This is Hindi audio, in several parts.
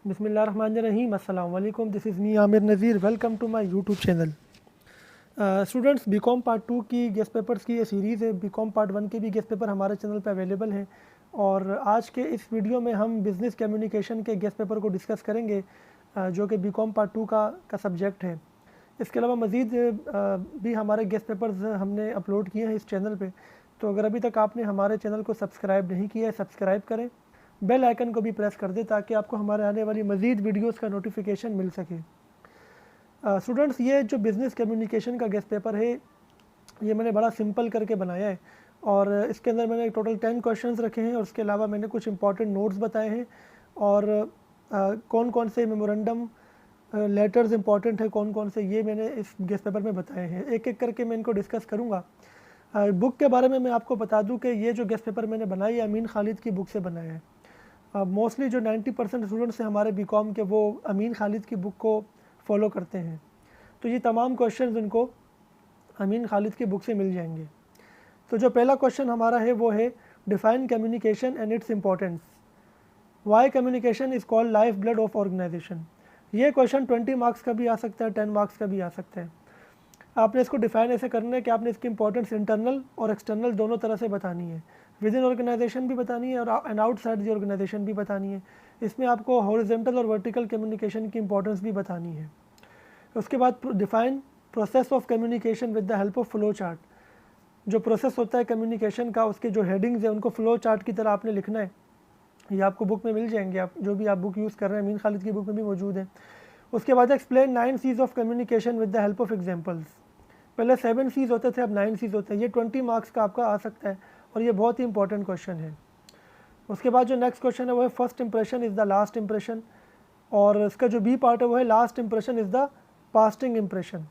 बिस्मिल्लाहिर्रहमानिर्रहीम। अस्सलाम वालेकुम। This is me Aamir Nazir. Welcome to my YouTube channel. Students, BCom part 2 की गेस्ट पेपर्स की ये सीरीज़ है। बीकॉम पार्ट 1 के भी गेस्ट पेपर हमारे चैनल पे अवेलेबल हैं और आज के इस वीडियो में हम बिज़नेस कम्युनिकेशन के गेस्ट पेपर को डिस्कस करेंगे, जो कि बीकॉम पार्ट 2 का सब्जेक्ट है। इसके अलावा मज़ीद भी हमारे गेस्ट पेपर्स हमने अपलोड किए हैं इस चैनल पे। तो अगर अभी तक आपने हमारे चैनल को सब्सक्राइब नहीं किया है, सब्सक्राइब करें, बेल आइकन को भी प्रेस कर दें ताकि आपको हमारे आने वाली मज़ीद वीडियोस का नोटिफिकेशन मिल सके। स्टूडेंट्स, ये जो बिज़नेस कम्युनिकेशन का गेस्ट पेपर है, ये मैंने बड़ा सिंपल करके बनाया है और इसके अंदर मैंने टोटल 10 क्वेश्चंस रखे हैं और उसके अलावा मैंने कुछ इंपॉर्टेंट नोट्स बताए हैं और कौन कौन से मेमोरेंडम लेटर्स इंपॉर्टेंट है, कौन कौन से, ये मैंने इस गेस्ट पेपर में बताए हैं। एक एक करके मैं इनको डिस्कस करूँगा। बुक के बारे में मैं आपको बता दूं कि ये जो गेस्ट पेपर मैंने बनाई है अमीन खालिद की बुक से बनाया है। मोस्टली जो 90% स्टूडेंट्स हैं हमारे बीकॉम के, वो अमीन खालिद की बुक को फॉलो करते हैं, तो ये तमाम क्वेश्चंस उनको अमीन खालिद की बुक से मिल जाएंगे। तो जो पहला क्वेश्चन हमारा है वो है define communication and its importance. Why communication is called life blood of organisation. ये क्वेश्चन 20 मार्क्स का भी आ सकता है, 10 मार्क्स का भी आ सकता है। आपने इसको डिफाइन ऐसे करना है कि आपने इसकी इंपॉर्टेंस इंटरनल और एक्सटर्नल दोनों तरह से बतानी है। विद इन ऑर्गेनाइजेशन भी बतानी है और एंड आउटसाइड दी ऑर्गेनाइजेशन भी बतानी है। इसमें आपको हॉरिजॉन्टल और वर्टिकल कम्युनिकेशन की इंपॉर्टेंस भी बतानी है। उसके बाद define process of communication with the help of flow chart. जो प्रोसेस होता है कम्युनिकेशन का, उसके जो हेडिंग्स हैं उनको फ्लो चार्ट की तरह आपने लिखना है। ये आपको बुक में मिल जाएंगे, आप जो भी आप बुक यूज़ कर रहे हैं अमीन खालिद की बुक में भी मौजूद है। उसके बाद explain 9 C's of communication with the help of examples. पहले 7 C's होते थे, अब 9 C's होते हैं। ये 20 मार्क्स का आपका आ सकता है और ये बहुत ही इंपॉर्टेंट क्वेश्चन है। उसके बाद जो नेक्स्ट क्वेश्चन है वो है first impression is the last impression, और इसका जो बी पार्ट है वो है last impression is the lasting impression.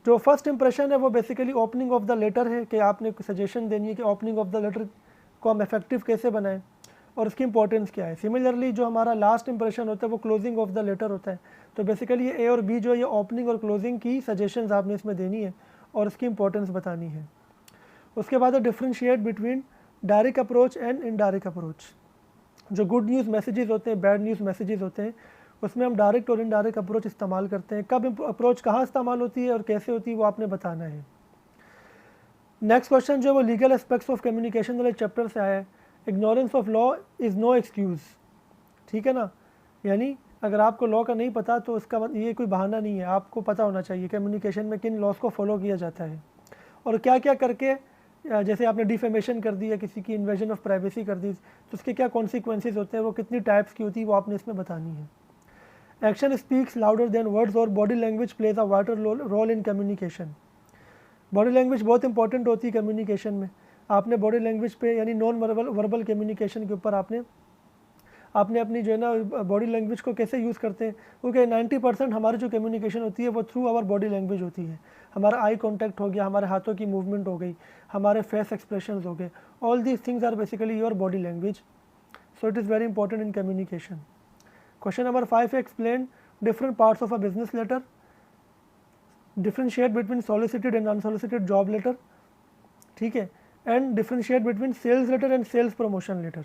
जो फर्स्ट इंप्रेशन है वो basically opening of the letter है कि आपने सजेशन देनी है कि ओपनिंग ऑफ द लेटर को हम इफेक्टिव कैसे बनाएं और उसकी इंपॉर्टेंस क्या है। सिमिलरली जो हमारा लास्ट इंप्रेशन होता है वो क्लोजिंग ऑफ द लेटर होता है। तो बेसिकली ये ए और बी जो है, ये ओपनिंग और क्लोजिंग की सजेशंस आपने इसमें देनी है और इसकी इंपॉर्टेंस बतानी है। उसके बाद differentiate between direct approach and indirect approach. जो गुड न्यूज़ मैसेजेस होते हैं, बैड न्यूज़ मैसेजेस होते हैं, उसमें हम डायरेक्ट और इनडायरेक्ट अप्रोच इस्तेमाल करते हैं। कब अप्रोच कहाँ इस्तेमाल होती है और कैसे होती है वो आपने बताना है। नेक्स्ट क्वेश्चन जो है वो लीगल एस्पेक्ट्स ऑफ कम्युनिकेशन वाले चैप्टर से आया है। Ignorance of law is no excuse. ठीक है ना, यानी अगर आपको लॉ का नहीं पता तो उसका ये कोई बहाना नहीं है, आपको पता होना चाहिए कम्युनिकेशन में किन लॉज को फॉलो किया जाता है और क्या क्या करके, जैसे आपने डिफेमेशन कर दी या किसी की इन्वेजन ऑफ प्राइवेसी कर दी तो उसके क्या कॉन्सिक्वेंसेज होते हैं, वो कितनी टाइप्स की होती है, वो आपने इसमें बतानी है। Action speaks louder than words और body language plays a vital role in communication. Body language बहुत इंपॉर्टेंट होती है कम्युनिकेशन में। आपने बॉडी लैंग्वेज पे यानी नॉन वर्बल कम्युनिकेशन के ऊपर आपने अपनी जो है ना बॉडी लैंग्वेज को कैसे यूज़ करते हैं, क्योंकि 90% हमारी जो कम्युनिकेशन होती है वो थ्रू आवर बॉडी लैंग्वेज होती है। हमारा आई कांटेक्ट हो गया, हमारे हाथों की मूवमेंट हो गई, हमारे फेस एक्सप्रेशंस हो गए, all these things are basically your body language. So it is very important in communication. Question number 5 है explain different parts of a business letter. Differentiate between solicited and unsolicited job letter. ठीक है, and differentiate between sales letter and sales promotion letter.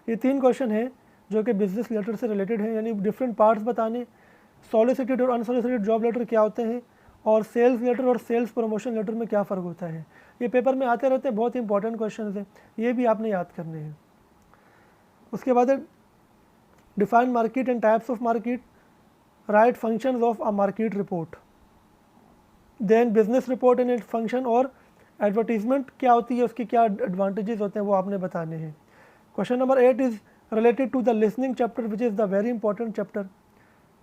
ये 3 क्वेश्चन हैं जो कि बिजनेस लेटर से रिलेटेड हैं, यानी डिफरेंट पार्ट्स बताने, सॉलिसिटेड और अनसॉलिसिटेड जॉब लेटर क्या होते हैं और सेल्स लेटर और सेल्स प्रमोशन लेटर में क्या फ़र्क होता है। ये पेपर में आते रहते हैं, बहुत ही इंपॉर्टेंट क्वेश्चन हैं, ये भी आपने याद करने हैं। उसके बाद define market and types of market, write functions of a market report, then business report and it function, और एडवर्टीजमेंट क्या होती है, उसके क्या एडवांटेजेस होते हैं वो आपने बताने हैं। Question number 8 is related to the listening chapter which is the very important chapter,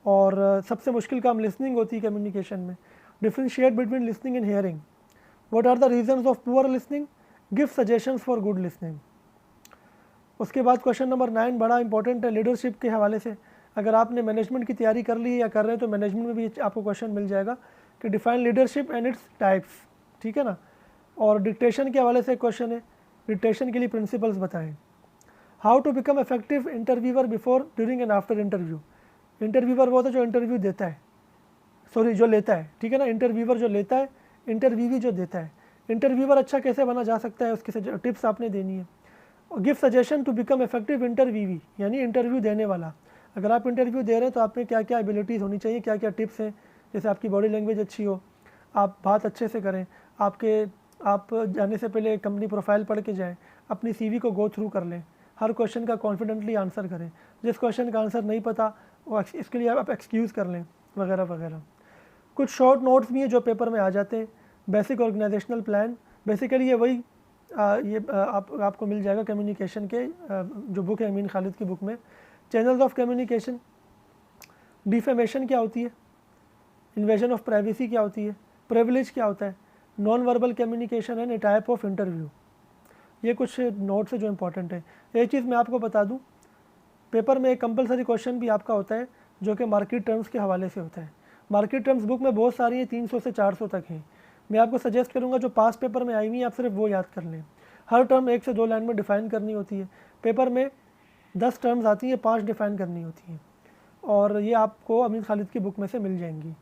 और सबसे मुश्किल काम लिसनिंग होती है कम्युनिकेशन में। Differentiate between listening and hearing, what are the reasons of poor listening, give suggestions for good listening. उसके बाद क्वेश्चन नंबर 9 बड़ा इंपॉर्टेंट है लीडरशिप के हवाले से। अगर आपने मैनेजमेंट की तैयारी कर ली है या कर रहे हैं तो मैनेजमेंट में भी आपको क्वेश्चन मिल जाएगा कि define leadership and its types. ठीक है ना, और डिक्टेशन के हवाले से क्वेश्चन है, डिक्टेशन के लिए प्रिंसिपल्स बताएं। How to become effective interviewer before, during and after interview. Interviewer वो होता है जो इंटरव्यू देता है, सॉरी जो लेता है, ठीक है ना, इंटरव्यूअर जो लेता है, इंटरव्यूवी जो देता है। इंटरव्यूअर अच्छा कैसे बना जा सकता है उसकी टिप्स आपने देनी है। Give suggestion to become effective interviewee, यानी इंटरव्यू देने वाला। अगर आप इंटरव्यू दे रहे हैं तो आप में क्या क्या एबिलिटीज़ होनी चाहिए, क्या क्या टिप्स हैं, जैसे आपकी बॉडी लैंग्वेज अच्छी हो, आप बात अच्छे से करें, आप जाने से पहले कंपनी प्रोफाइल पढ़ के जाएं, अपनी सीवी को गो थ्रू कर लें, हर क्वेश्चन का कॉन्फिडेंटली आंसर करें, जिस क्वेश्चन का आंसर नहीं पता वो इसके लिए आप एक्सक्यूज़ कर लें, वगैरह वगैरह। कुछ शॉर्ट नोट्स भी हैं जो पेपर में आ जाते हैं। बेसिक ऑर्गेनाइजेशनल प्लान, बेसिकली ये वही आपको मिल जाएगा कम्युनिकेशन के जो बुक है अमीन खालिद की बुक में। चैनल्स ऑफ कम्युनिकेशन, डिफेमेशन क्या होती है, इन्वेजन ऑफ प्राइवेसी क्या होती है, प्रिविलेज क्या होता है, non verbal communication and A type of interview. ये कुछ नोट्स है जो इंपॉर्टेंट है। एक चीज़ मैं आपको बता दूं, पेपर में एक कंपलसरी क्वेश्चन भी आपका होता है जो कि मार्केट टर्म्स के हवाले से होता है। मार्केट टर्म्स बुक में बहुत सारी हैं, 300 से 400 तक हैं। मैं आपको सजेस्ट करूंगा जो पास पेपर में आई हुई हैं आप सिर्फ वो याद कर लें। हर टर्म 1 से 2 लाइन में डिफ़ाइन करनी होती है। पेपर में 10 टर्म्स आती हैं, 5 डिफ़ाइन करनी होती हैं, और ये आपको अमीन खालिद की बुक में से मिल जाएंगी।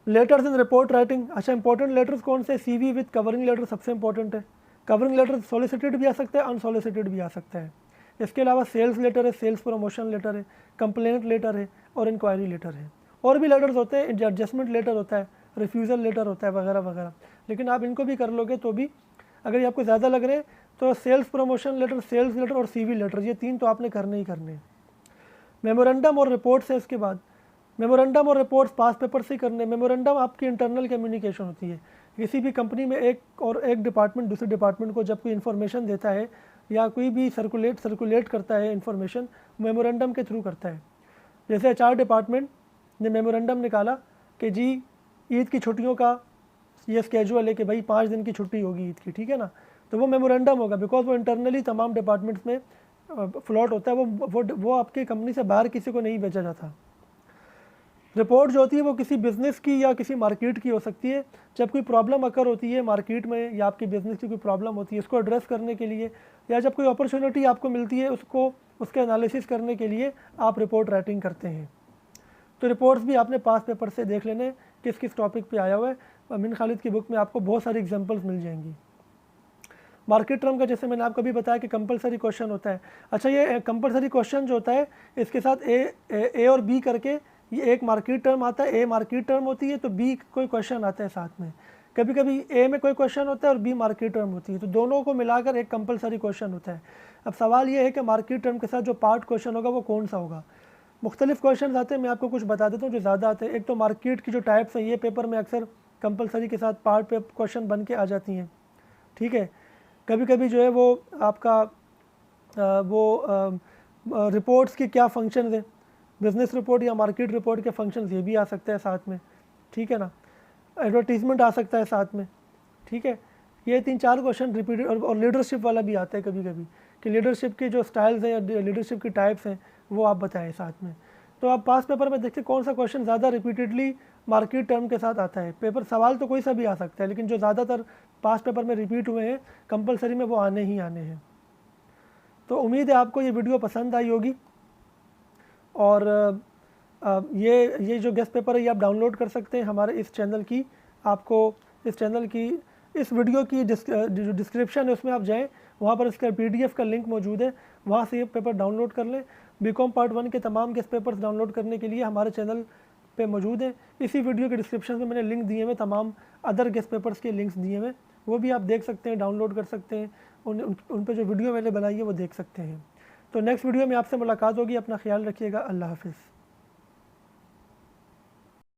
लेटर्स इन रिपोर्ट राइटिंग, अच्छा इंपॉर्टेंट लेटर्स कौन से, सीवी विद कवरिंग लेटर सबसे इंपॉर्टेंट है। कवरिंग लेटर सॉलिसिटेड भी आ सकता है, अनसॉलिसिटेड भी आ सकता है। इसके अलावा सेल्स लेटर है, सेल्स प्रमोशन लेटर है, कंप्लेंट लेटर है और इंक्वायरी लेटर है। और भी लेटर्स होते हैं, एडजस्टमेंट लेटर होता है, रिफ्यूज़ल लेटर होता है, वगैरह वगैरह। लेकिन आप इनको भी कर लोगे तो भी, अगर ये आपको ज़्यादा लग रहे हैं तो sales promotion letter, sales letter और सीवी लेटर, ये 3 तो आपने करने ही करने। मेमोरेंडम और रिपोर्ट्स है उसके बाद। मेमोरेंडम और रिपोर्ट्स पास पेपर से ही करने। मेमोरेंडम आपकी इंटरनल कम्युनिकेशन होती है। किसी भी कंपनी में एक डिपार्टमेंट दूसरे डिपार्टमेंट को जब कोई इन्फॉर्मेशन देता है या कोई भी सर्कुलेट करता है इन्फॉर्मेशन, मेमोरेंडम के थ्रू करता है। जैसे एचआर डिपार्टमेंट ने मेमोरेंडम निकाला कि जी ईद की छुट्टियों का ये स्केजुअल है कि भाई 5 दिन की छुट्टी होगी ईद की, ठीक है ना, तो वो मेमोरेंडम होगा, बिकॉज वो इंटरनली तमाम डिपार्टमेंट्स में फ्लॉट होता है। वो आपकी कंपनी से बाहर किसी को नहीं भेजा जाता। रिपोर्ट जो होती है वो किसी बिज़नेस की या किसी मार्केट की हो सकती है। जब कोई प्रॉब्लम अकर होती है मार्केट में या आपकी बिज़नेस की कोई प्रॉब्लम होती है, उसको एड्रेस करने के लिए, या जब कोई अपॉर्चुनिटी आपको मिलती है उसके एनालिसिस करने के लिए आप रिपोर्ट राइटिंग करते हैं। तो रिपोर्ट्स भी आपने पास पेपर से देख लेने किस किस टॉपिक पे आया हुआ है। अमीन खालिद की बुक में आपको बहुत सारी एग्जांपल्स मिल जाएंगी। मार्केट टर्म का जैसे मैंने आपको भी बताया कि कंपलसरी क्वेश्चन होता है। अच्छा, ये कंपलसरी क्वेश्चन जो होता है इसके साथ ए और बी करके ये एक मार्केट टर्म आता है, ए मार्केट टर्म होती है तो बी कोई क्वेश्चन आता है साथ में। कभी कभी ए में कोई क्वेश्चन होता है और बी मार्केट टर्म होती है, तो दोनों को मिलाकर एक कंपलसरी क्वेश्चन होता है। अब सवाल ये है कि मार्केट टर्म के साथ जो पार्ट क्वेश्चन होगा वो कौन सा होगा। मुख्तलिफ क्वेश्चन आते हैं, मैं आपको कुछ बता देता हूँ जो ज़्यादा आते हैं। एक तो मार्केट की जो टाइप्स हैं ये पेपर में अक्सर कंपलसरी के साथ पार्ट पे क्वेश्चन बन के आ जाती हैं, ठीक है। कभी कभी जो है वो आपका रिपोर्ट्स की क्या फंक्शन है, बिज़नेस रिपोर्ट या मार्केट रिपोर्ट के फंक्शंस ये भी आ सकते हैं साथ में, ठीक है ना। एडवर्टीजमेंट आ सकता है साथ में, ठीक है। ये 3-4 क्वेश्चन रिपीटेड, और लीडरशिप वाला भी आता है कभी कभी कि लीडरशिप के जो स्टाइल्स हैं या लीडरशिप की टाइप्स हैं वो आप बताएं साथ में। तो आप पास पेपर में देखते कौन सा क्वेश्चन ज़्यादा रिपीटेडली मार्केट टर्म के साथ आता है। पेपर सवाल तो कोई सा भी आ सकता है, लेकिन जो ज़्यादातर पास पेपर में रिपीट हुए हैं कंपलसरी में वो आने ही आने हैं। तो उम्मीद है आपको ये वीडियो पसंद आई होगी, और ये जो गेस्ट पेपर है ये आप डाउनलोड कर सकते हैं हमारे इस चैनल की। आपको इस चैनल की इस वीडियो की जो डिस्क्रिप्शन है उसमें आप जाएं, वहाँ पर इसका PDF का लिंक मौजूद है, वहाँ से ये पेपर डाउनलोड कर लें। बीकॉम पार्ट 1 के तमाम गेस्ट पेपर्स डाउनलोड करने के लिए हमारे चैनल पे मौजूद है। इसी वीडियो के डिस्क्रिप्शन में मैंने लिंक दिए हुए, तमाम अदर गेस्ट पेपर्स के लिंक्स दिए हुए, वो भी आप देख सकते हैं, डाउनलोड कर सकते हैं। उन पर जो वीडियो मैंने बनाई है वो देख सकते हैं। तो नेक्स्ट वीडियो में आपसे मुलाकात होगी। अपना ख्याल रखिएगा। अल्लाह हाफ़िज़।